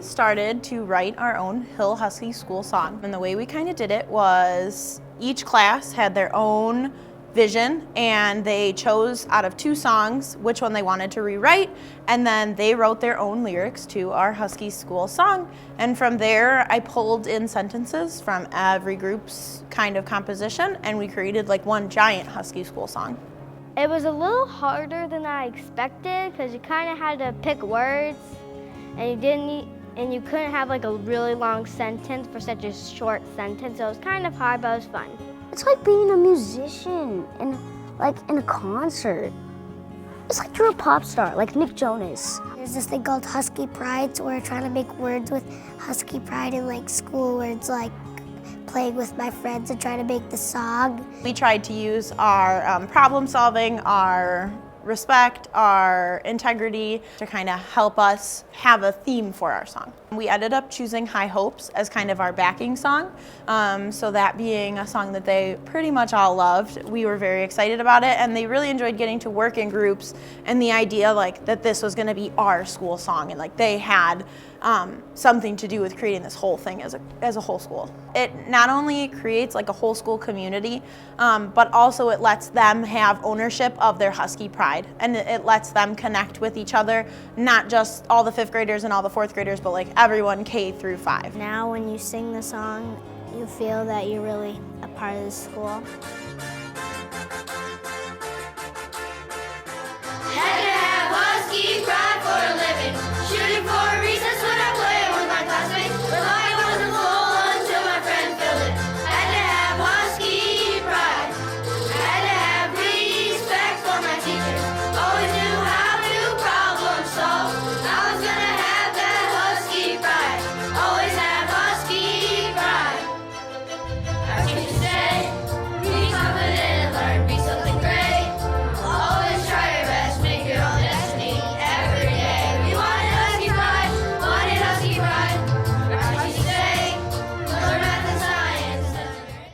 started to write our own Hill Husky school song. And the way we kind of did it was each class had their own vision, and they chose out of 2 songs which one they wanted to rewrite, and then they wrote their own lyrics to our Husky school song. And from there I pulled in sentences from every group's kind of composition, and we created like one giant Husky school song. It was a little harder than I expected because you kind of had to pick words, and you couldn't have like a really long sentence for such a short sentence. So it was kind of hard, but it was fun. It's like being a musician and like in a concert. It's like you're a pop star, like Nick Jonas. There's this thing called Husky Pride, so we're trying to make words with Husky Pride in like school words, like playing with my friends and trying to make the song. We tried to use our problem solving, our respect, our integrity to kind of help us have a theme for our song. We ended up choosing High Hopes as kind of our backing song. So that being a song that they pretty much all loved, we were very excited about it, and they really enjoyed getting to work in groups and the idea like that this was going to be our school song, and like they had something to do with creating this whole thing as a whole school. It not only creates like a whole school community, but also it lets them have ownership of their Husky pride, and it lets them connect with each other, not just all the 5th graders and all the 4th graders, but like everyone K through 5. Now when you sing the song, you feel that you're really a part of the school. Had to have Husky pride for a living.